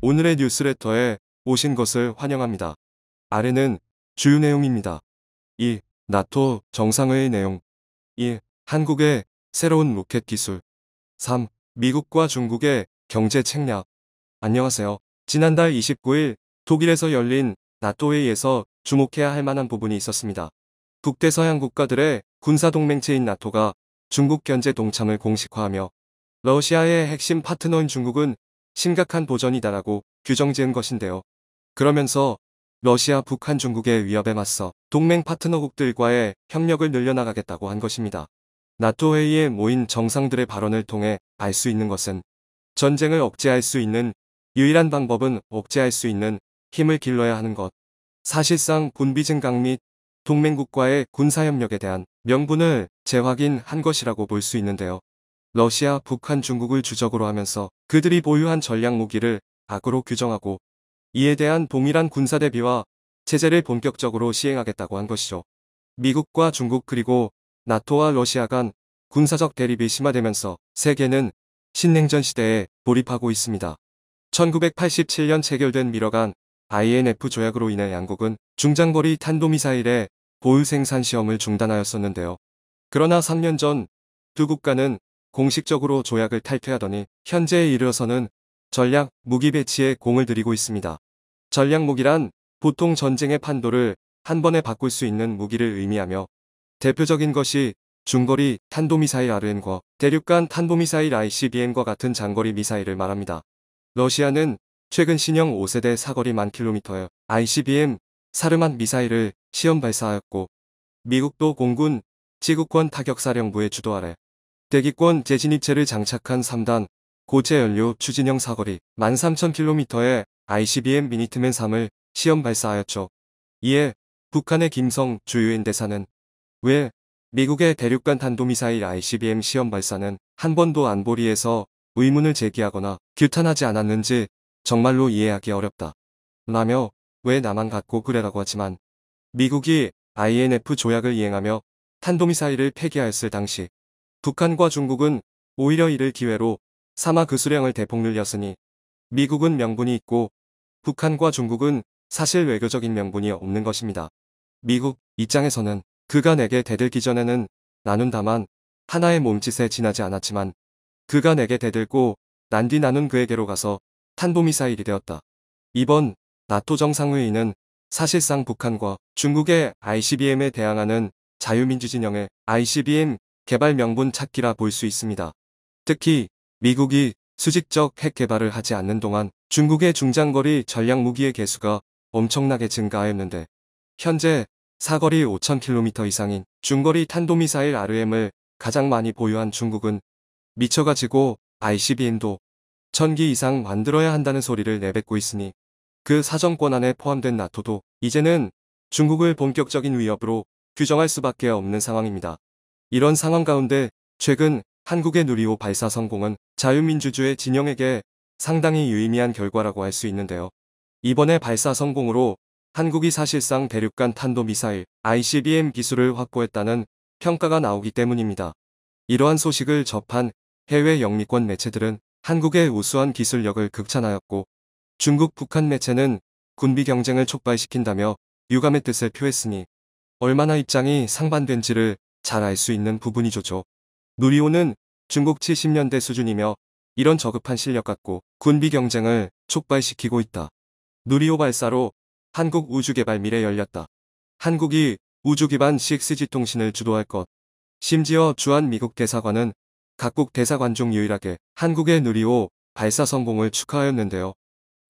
오늘의 뉴스레터에 오신 것을 환영합니다. 아래는 주요 내용입니다. 1. 나토 정상회의 내용. 2. 한국의 새로운 로켓 기술. 3. 미국과 중국의 경제 책략. 안녕하세요. 지난달 29일 독일에서 열린 나토 회의에서 주목해야 할 만한 부분이 있었습니다. 북대서양 국가들의 군사동맹체인 나토가 중국 견제 동참을 공식화하며 러시아의 핵심 파트너인 중국은 심각한 도전이다라고 규정지은 것인데요. 그러면서 러시아, 북한, 중국의 위협에 맞서 동맹 파트너국들과의 협력을 늘려나가겠다고 한 것입니다. 나토 회의에 모인 정상들의 발언을 통해 알 수 있는 것은 전쟁을 억제할 수 있는 유일한 방법은 억제할 수 있는 힘을 길러야 하는 것. 사실상 군비 증강 및 동맹국과의 군사협력에 대한 명분을 재확인한 것이라고 볼 수 있는데요. 러시아, 북한, 중국을 주적으로 하면서 그들이 보유한 전략 무기를 악으로 규정하고 이에 대한 동일한 군사 대비와 제재를 본격적으로 시행하겠다고 한 것이죠. 미국과 중국 그리고 나토와 러시아 간 군사적 대립이 심화되면서 세계는 신냉전 시대에 돌입하고 있습니다. 1987년 체결된 미러 간 INF 조약으로 인해 양국은 중장거리 탄도미사일의 보유 생산 시험을 중단하였었는데요. 그러나 3년 전 두 국가는 공식적으로 조약을 탈퇴하더니 현재에 이르러서는 전략 무기 배치에 공을 들이고 있습니다. 전략 무기란 보통 전쟁의 판도를 한 번에 바꿀 수 있는 무기를 의미하며 대표적인 것이 중거리 탄도미사일 RM과 대륙간 탄도미사일 ICBM과 같은 장거리 미사일을 말합니다. 러시아는 최근 신형 5세대 사거리 1000km의 ICBM 사르만 미사일을 시험 발사하였고 미국도 공군 지구권 타격사령부의 주도 아래 대기권 재진입체를 장착한 3단 고체 연료 추진형 사거리 13000km의 ICBM 미니트맨 3을 시험 발사하였죠. 이에 북한의 김성 주유엔 대사는 왜 미국의 대륙간 탄도미사일 ICBM 시험 발사는 한 번도 안보리에서 의문을 제기하거나 규탄하지 않았는지 정말로 이해하기 어렵다. 라며 왜 나만 갖고 그래라고 하지만 미국이 INF 조약을 이행하며 탄도미사일을 폐기하였을 당시 북한과 중국은 오히려 이를 기회로 삼아 그 수량을 대폭 늘렸으니 미국은 명분이 있고 북한과 중국은 사실 외교적인 명분이 없는 것입니다. 미국 입장에서는 그가 내게 대들기 전에는 나눈 다만 하나의 몸짓에 지나지 않았지만 그가 내게 대들고 난 뒤 나는 그에게로 가서 탄도미사일이 되었다. 이번 나토 정상회의는 사실상 북한과 중국의 ICBM에 대항하는 자유민주진영의 ICBM 개발 명분 찾기라 볼 수 있습니다. 특히 미국이 수직적 핵 개발을 하지 않는 동안 중국의 중장거리 전략 무기의 개수가 엄청나게 증가하였는데 현재 사거리 5000km 이상인 중거리 탄도미사일 RM을 가장 많이 보유한 중국은 미쳐가지고 ICBM도 1000기 이상 만들어야 한다는 소리를 내뱉고 있으니 그 사정권 안에 포함된 나토도 이제는 중국을 본격적인 위협으로 규정할 수밖에 없는 상황입니다. 이런 상황 가운데 최근 한국의 누리호 발사 성공은 자유민주주의 진영에게 상당히 유의미한 결과라고 할 수 있는데요. 이번에 발사 성공으로 한국이 사실상 대륙간 탄도미사일 ICBM 기술을 확보했다는 평가가 나오기 때문입니다. 이러한 소식을 접한 해외 영미권 매체들은 한국의 우수한 기술력을 극찬하였고 중국, 북한 매체는 군비 경쟁을 촉발시킨다며 유감의 뜻을 표했으니 얼마나 입장이 상반된지를 잘 알 수 있는 부분이죠. 누리호는 중국 70년대 수준이며 이런 저급한 실력 갖고 군비 경쟁을 촉발시키고 있다. 누리호 발사로 한국 우주개발 미래 열렸다. 한국이 우주 기반 6G 통신을 주도할 것. 심지어 주한 미국 대사관은 각국 대사관 중 유일하게 한국의 누리호 발사 성공을 축하하였는데요.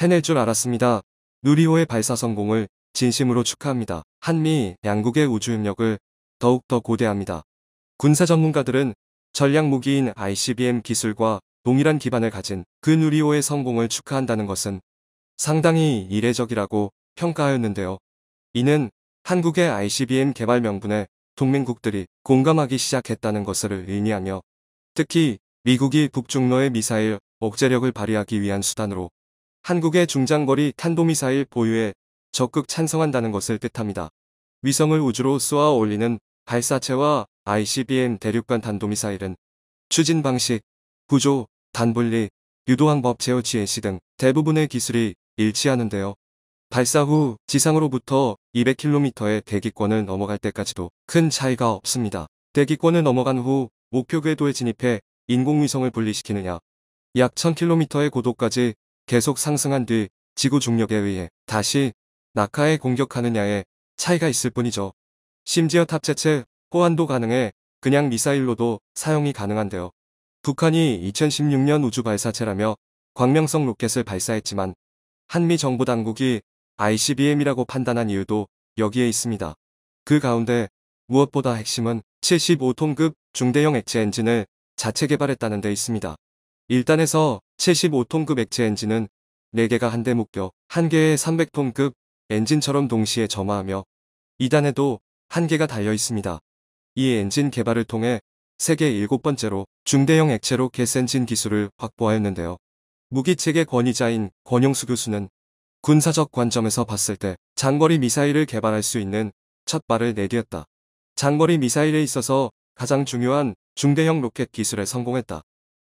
해낼 줄 알았습니다. 누리호의 발사 성공을 진심으로 축하합니다. 한미 양국의 우주 협력을 더욱더 고대합니다. 군사 전문가들은 전략 무기인 ICBM 기술과 동일한 기반을 가진 그 누리호의 성공을 축하한다는 것은 상당히 이례적이라고 평가하였는데요. 이는 한국의 ICBM 개발 명분에 동맹국들이 공감하기 시작했다는 것을 의미하며 특히 미국이 북중러의 미사일 억제력을 발휘하기 위한 수단으로 한국의 중장거리 탄도미사일 보유에 적극 찬성한다는 것을 뜻합니다. 위성을 우주로 쏘아 올리는 발사체와 ICBM 대륙간 탄도미사일은 추진 방식, 구조, 단분리, 유도항법 제어 GNC 등 대부분의 기술이 일치하는데요. 발사 후 지상으로부터 200km의 대기권을 넘어갈 때까지도 큰 차이가 없습니다. 대기권을 넘어간 후 목표 궤도에 진입해 인공위성을 분리시키느냐, 약 1000km의 고도까지 계속 상승한 뒤 지구 중력에 의해 다시 낙하에 공격하느냐의 차이가 있을 뿐이죠. 심지어 탑재체 호환도 가능해 그냥 미사일로도 사용이 가능한데요. 북한이 2016년 우주 발사체라며 광명성 로켓을 발사했지만 한미 정부 당국이 ICBM이라고 판단한 이유도 여기에 있습니다. 그 가운데 무엇보다 핵심은 75톤급 중대형 액체 엔진을 자체 개발했다는 데 있습니다. 1단에서 75톤급 액체 엔진은 4개가 한 대 목표 1개의 300톤급 엔진처럼 동시에 점화하며 2단에도 1개가 달려 있습니다. 이 엔진 개발을 통해 세계 7번째로 중대형 액체 로켓 엔진 기술을 확보하였는데요. 무기체계 권위자인 권용수 교수는 군사적 관점에서 봤을 때 장거리 미사일을 개발할 수 있는 첫 발을 내디뎠다. 장거리 미사일에 있어서 가장 중요한 중대형 로켓 기술에 성공했다.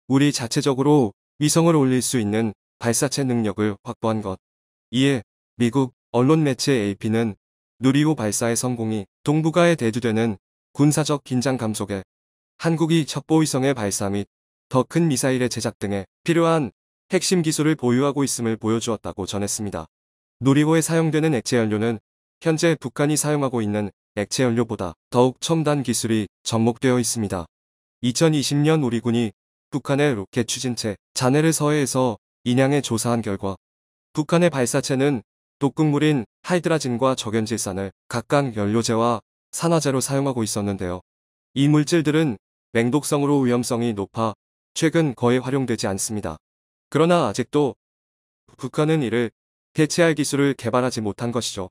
우리 자체적으로 위성을 올릴 수 있는 발사체 능력을 확보한 것. 이에 미국 언론 매체 AP는 누리호 발사의 성공이 동북아에 대두되는 군사적 긴장 감속에 한국이 첩보위성의 발사 및 더 큰 미사일의 제작 등에 필요한 핵심 기술을 보유하고 있음을 보여주었다고 전했습니다. 누리호에 사용되는 액체 연료는 현재 북한이 사용하고 있는 액체 연료보다 더욱 첨단 기술이 접목되어 있습니다. 2020년 우리 군이 북한의 로켓 추진체 잔해를 서해에서 인양해 조사한 결과 북한의 발사체는 독극물인 하이드라진과 적연질산을 각각 연료제와 산화제로 사용하고 있었는데요. 이 물질들은 맹독성으로 위험성이 높아 최근 거의 활용되지 않습니다. 그러나 아직도 북한은 이를 대체할 기술을 개발하지 못한 것이죠.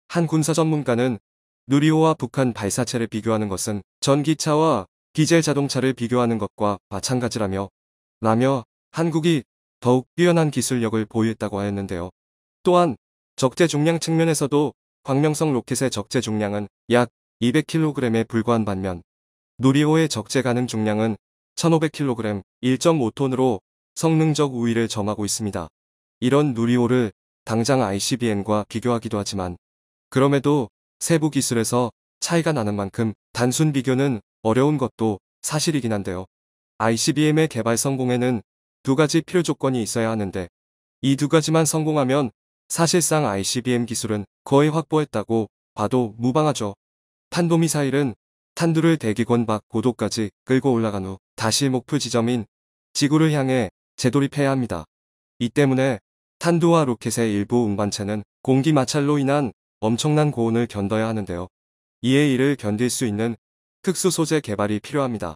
한 군사 전문가는 누리호와 북한 발사체를 비교하는 것은 전기차와 디젤 자동차를 비교하는 것과 마찬가지라며 한국이 더욱 뛰어난 기술력을 보유했다고 하였는데요. 또한 적재 중량 측면에서도 광명성 로켓의 적재 중량은 약 200kg에 불과한 반면 누리호의 적재 가능 중량은 1500kg, 1.5톤으로 성능적 우위를 점하고 있습니다. 이런 누리호를 당장 ICBM과 비교하기도 하지만 그럼에도 세부 기술에서 차이가 나는 만큼 단순 비교는 어려운 것도 사실이긴 한데요. ICBM의 개발 성공에는 2가지 필요 조건이 있어야 하는데 이 2가지만 성공하면 사실상 ICBM 기술은 거의 확보했다고 봐도 무방하죠. 탄도미사일은 탄두를 대기권 밖 고도까지 끌고 올라간 후 다시 목표 지점인 지구를 향해 재돌입해야 합니다. 이 때문에 탄두와 로켓의 일부 운반체는 공기 마찰로 인한 엄청난 고온을 견뎌야 하는데요. 이에 이를 견딜 수 있는 특수 소재 개발이 필요합니다.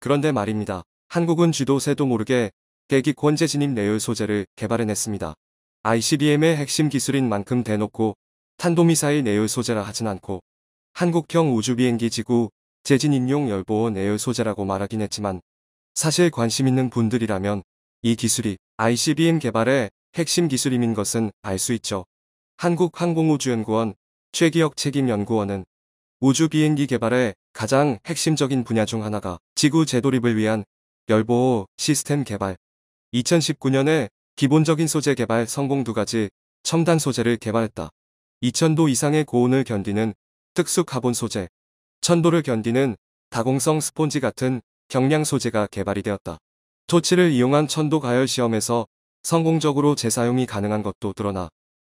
그런데 말입니다. 한국은 쥐도 새도 모르게 대기권 재진입 내열 소재를 개발해냈습니다. ICBM의 핵심 기술인 만큼 대놓고 탄도미사일 내열 소재라 하진 않고 한국형 우주비행기 지구 재진입용 열보호 내열 소재라고 말하긴 했지만 사실 관심 있는 분들이라면 이 기술이 ICBM 개발의 핵심 기술임인 것은 알 수 있죠. 한국항공우주연구원 최기혁 책임연구원은 우주비행기 개발의 가장 핵심적인 분야 중 하나가 지구 재돌입을 위한 열보호 시스템 개발. 2019년에 기본적인 소재 개발 성공 2가지 첨단 소재를 개발했다. 2000도 이상의 고온을 견디는 특수 카본 소재, 1000도를 견디는 다공성 스폰지 같은 경량 소재가 개발이 되었다. 토치를 이용한 1000도 가열 시험에서 성공적으로 재사용이 가능한 것도 드러나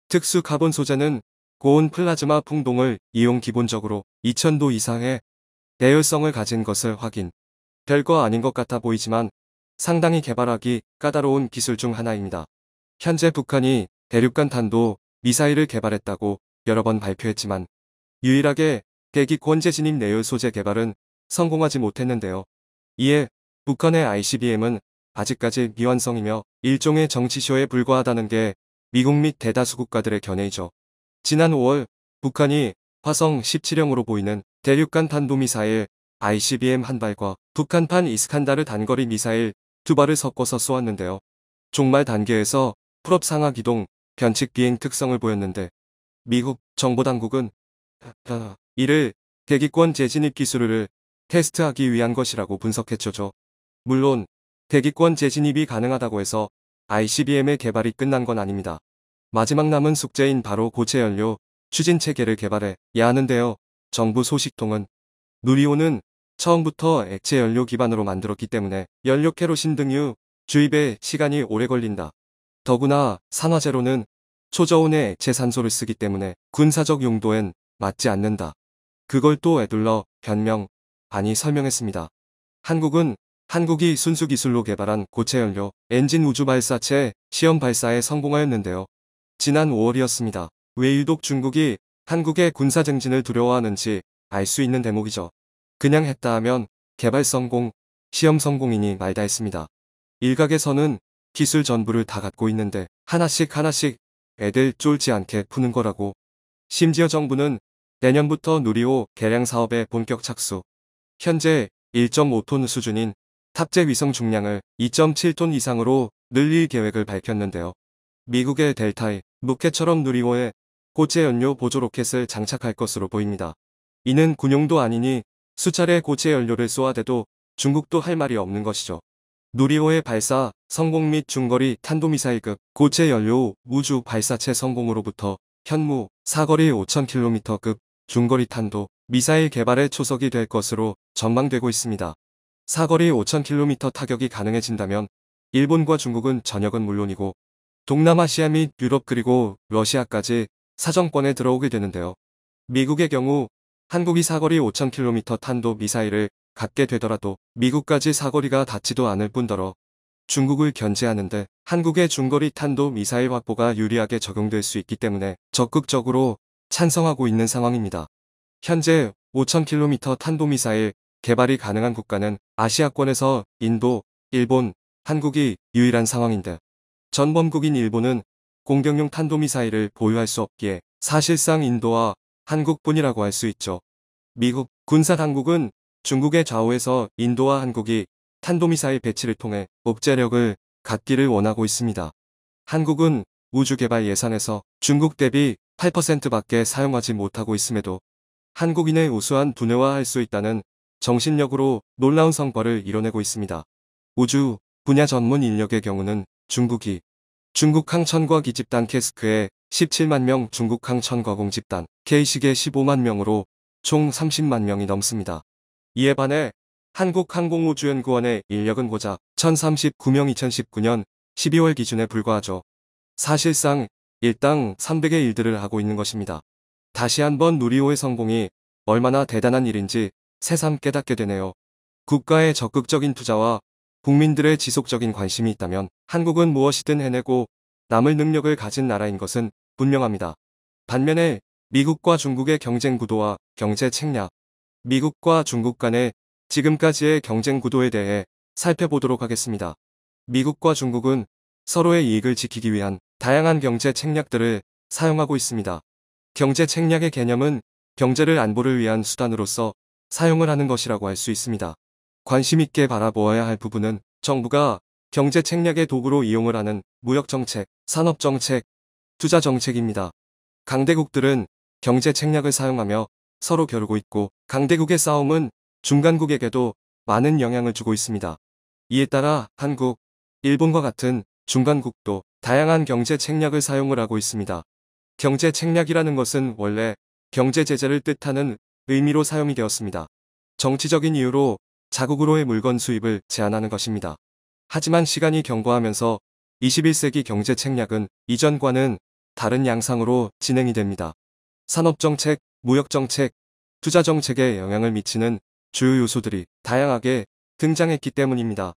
특수 카본 소재는 고온 플라즈마 풍동을 이용 기본적으로 2000도 이상의 내열성을 가진 것을 확인. 별거 아닌 것 같아 보이지만 상당히 개발하기 까다로운 기술 중 하나입니다. 현재 북한이 대륙간 탄도 미사일을 개발했다고 여러 번 발표했지만 유일하게 대기권 재진입 내열 소재 개발은 성공하지 못했는데요. 이에 북한의 ICBM은 아직까지 미완성이며 일종의 정치쇼에 불과하다는 게 미국 및 대다수 국가들의 견해이죠. 지난 5월 북한이 화성 17형으로 보이는 대륙간 탄도미사일 ICBM 한 발과 북한판 이스칸다르 단거리 미사일 2발을 섞어서 쏘았는데요. 종말 단계에서 풀업 상하 기동, 변칙 비행 특성을 보였는데 미국 정보당국은 이를 대기권 재진입 기술을 테스트하기 위한 것이라고 분석했죠. 물론 대기권 재진입이 가능하다고 해서 ICBM의 개발이 끝난 건 아닙니다. 마지막 남은 숙제인 바로 고체 연료 추진 체계를 개발해야 하는데요. 정부 소식통은 누리호는 처음부터 액체 연료 기반으로 만들었기 때문에 연료 케로신 등유 주입에 시간이 오래 걸린다. 더구나 산화제로는 초저온의 액체 산소를 쓰기 때문에 군사적 용도엔 맞지 않는다. 그걸 또 에둘러 변명, 아니 설명했습니다. 한국이 순수 기술로 개발한 고체 연료 엔진 우주 발사체 시험 발사에 성공하였는데요. 지난 5월이었습니다. 왜 유독 중국이 한국의 군사 증진을 두려워하는지 알 수 있는 대목이죠. 그냥 했다 하면 개발 성공, 시험 성공이니 말다 했습니다. 일각에서는 기술 전부를 다 갖고 있는데 하나씩 애들 쫄지 않게 푸는 거라고. 심지어 정부는 내년부터 누리호 개량 사업에 본격 착수. 현재 1.5톤 수준인 탑재 위성 중량을 2.7톤 이상으로 늘릴 계획을 밝혔는데요. 미국의 델타의 로켓처럼 누리호에 고체 연료 보조 로켓을 장착할 것으로 보입니다. 이는 군용도 아니니 수차례 고체 연료를 쏘아대도 중국도 할 말이 없는 것이죠. 누리호의 발사 성공 및 중거리 탄도미사일급 고체 연료 우주 발사체 성공으로부터 현무 사거리 5,000km급 중거리 탄도 미사일 개발의 초석이 될 것으로 전망되고 있습니다. 사거리 5,000km 타격이 가능해진다면 일본과 중국은 전역은 물론이고 동남아시아 및 유럽 그리고 러시아까지 사정권에 들어오게 되는데요. 미국의 경우 한국이 사거리 5,000km 탄도 미사일을 갖게 되더라도 미국까지 사거리가 닿지도 않을 뿐더러 중국을 견제하는데 한국의 중거리 탄도 미사일 확보가 유리하게 적용될 수 있기 때문에 적극적으로 찬성하고 있는 상황입니다. 현재 5,000km 탄도미사일 개발이 가능한 국가는 아시아권에서 인도, 일본, 한국이 유일한 상황인데 전범국인 일본은 공격용 탄도미사일을 보유할 수 없기에 사실상 인도와 한국뿐이라고 할 수 있죠. 미국 군사당국은 중국의 좌우에서 인도와 한국이 탄도미사일 배치를 통해 억제력을 갖기를 원하고 있습니다. 한국은 우주개발 예산에서 중국 대비 8%밖에 사용하지 못하고 있음에도 한국인의 우수한 두뇌화할 수 있다는 정신력으로 놀라운 성과를 이뤄내고 있습니다. 우주 분야 전문 인력의 경우는 중국항 천과 기집단 캐스크의 17만 명, 중국항 천과 공집단 K식의 15만 명으로 총 30만 명이 넘습니다. 이에 반해 한국항공우주연구원의 인력은 고작 1,039명 2019년 12월 기준에 불과하죠. 사실상 일당 300의 일들을 하고 있는 것입니다. 다시 한번 누리호의 성공이 얼마나 대단한 일인지 새삼 깨닫게 되네요. 국가의 적극적인 투자와 국민들의 지속적인 관심이 있다면 한국은 무엇이든 해내고 남을 능력을 가진 나라인 것은 분명합니다. 반면에 미국과 중국의 경쟁 구도와 경제 책략, 미국과 중국 간의 지금까지의 경쟁 구도에 대해 살펴보도록 하겠습니다. 미국과 중국은 서로의 이익을 지키기 위한 다양한 경제 책략들을 사용하고 있습니다. 경제 책략의 개념은 경제를 안보를 위한 수단으로서 사용을 하는 것이라고 할 수 있습니다. 관심 있게 바라보아야 할 부분은 정부가 경제 책략의 도구로 이용을 하는 무역정책, 산업정책, 투자정책입니다. 강대국들은 경제 책략을 사용하며 서로 겨루고 있고 강대국의 싸움은 중간국에게도 많은 영향을 주고 있습니다. 이에 따라 한국, 일본과 같은 중간국도 다양한 경제 책략을 사용을 하고 있습니다. 경제 책략이라는 것은 원래 경제 제재를 뜻하는 의미로 사용이 되었습니다. 정치적인 이유로 자국으로의 물건 수입을 제한하는 것입니다. 하지만 시간이 경과하면서 21세기 경제 책략은 이전과는 다른 양상으로 진행이 됩니다. 산업정책, 무역정책, 투자정책에 영향을 미치는 주요 요소들이 다양하게 등장했기 때문입니다.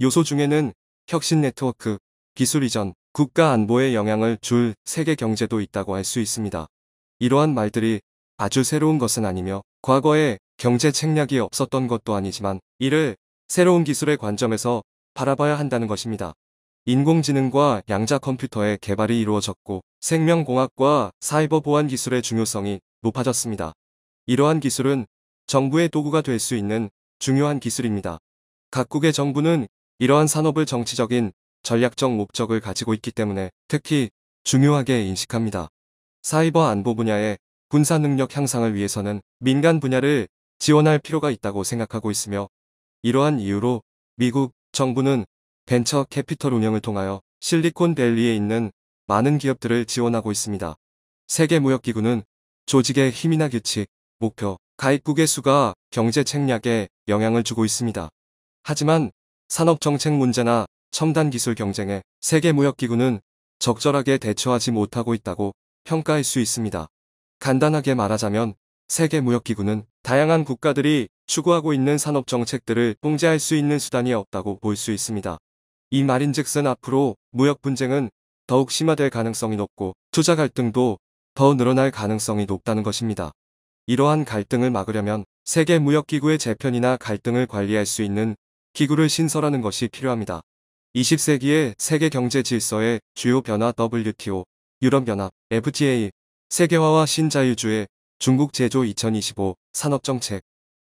요소 중에는 혁신 네트워크, 기술 이전, 국가 안보에 영향을 줄 세계 경제도 있다고 할 수 있습니다. 이러한 말들이 아주 새로운 것은 아니며 과거에 경제 책략이 없었던 것도 아니지만 이를 새로운 기술의 관점에서 바라봐야 한다는 것입니다. 인공지능과 양자 컴퓨터의 개발이 이루어졌고 생명공학과 사이버 보안 기술의 중요성이 높아졌습니다. 이러한 기술은 정부의 도구가 될 수 있는 중요한 기술입니다. 각국의 정부는 이러한 산업을 정치적인 전략적 목적을 가지고 있기 때문에 특히 중요하게 인식합니다. 사이버 안보 분야의 군사 능력 향상을 위해서는 민간 분야를 지원할 필요가 있다고 생각하고 있으며 이러한 이유로 미국 정부는 벤처 캐피털 운영을 통하여 실리콘밸리에 있는 많은 기업들을 지원하고 있습니다. 세계무역기구는 조직의 힘이나 규칙, 목표, 가입국의 수가 경제 책략에 영향을 주고 있습니다. 하지만 산업정책 문제나 첨단 기술 경쟁에 세계무역기구는 적절하게 대처하지 못하고 있다고 평가할 수 있습니다. 간단하게 말하자면 세계무역기구는 다양한 국가들이 추구하고 있는 산업정책들을 통제할 수 있는 수단이 없다고 볼 수 있습니다. 이 말인즉슨 앞으로 무역 분쟁은 더욱 심화될 가능성이 높고 투자 갈등도 더 늘어날 가능성이 높다는 것입니다. 이러한 갈등을 막으려면 세계무역기구의 재편이나 갈등을 관리할 수 있는 기구를 신설하는 것이 필요합니다. 20세기의 세계 경제 질서의 주요 변화 WTO, 유럽연합, FTA, 세계화와 신자유주의 중국 제조 2025 산업정책,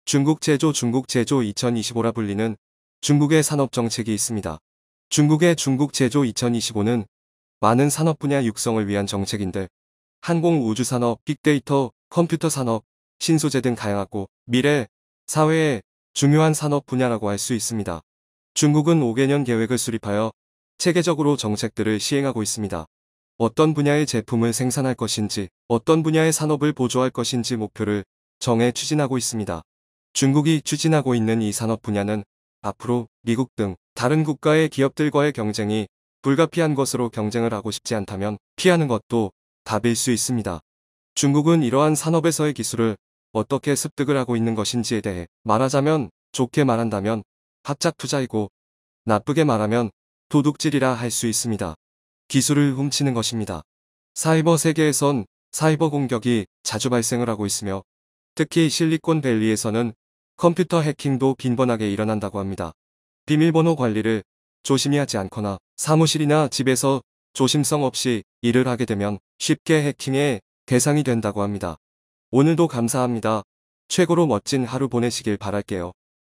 중국 제조 2025라 불리는 중국의 산업정책이 있습니다. 중국의 중국 제조 2025는 많은 산업 분야 육성을 위한 정책인데 항공 우주 산업, 빅데이터, 컴퓨터 산업, 신소재 등 다양하고 미래, 사회의 중요한 산업 분야라고 할 수 있습니다. 중국은 5개년 계획을 수립하여 체계적으로 정책들을 시행하고 있습니다. 어떤 분야의 제품을 생산할 것인지, 어떤 분야의 산업을 보조할 것인지 목표를 정해 추진하고 있습니다. 중국이 추진하고 있는 이 산업 분야는 앞으로 미국 등 다른 국가의 기업들과의 경쟁이 불가피한 것으로 경쟁을 하고 싶지 않다면 피하는 것도 답일 수 있습니다. 중국은 이러한 산업에서의 기술을 어떻게 습득을 하고 있는 것인지에 대해 말하자면 좋게 말한다면 합작 투자이고 나쁘게 말하면 도둑질이라 할 수 있습니다. 기술을 훔치는 것입니다. 사이버 세계에선 사이버 공격이 자주 발생을 하고 있으며 특히 실리콘밸리에서는 컴퓨터 해킹도 빈번하게 일어난다고 합니다. 비밀번호 관리를 조심히 하지 않거나 사무실이나 집에서 조심성 없이 일을 하게 되면 쉽게 해킹의 대상이 된다고 합니다. 오늘도 감사합니다. 최고로 멋진 하루 보내시길 바랄게요.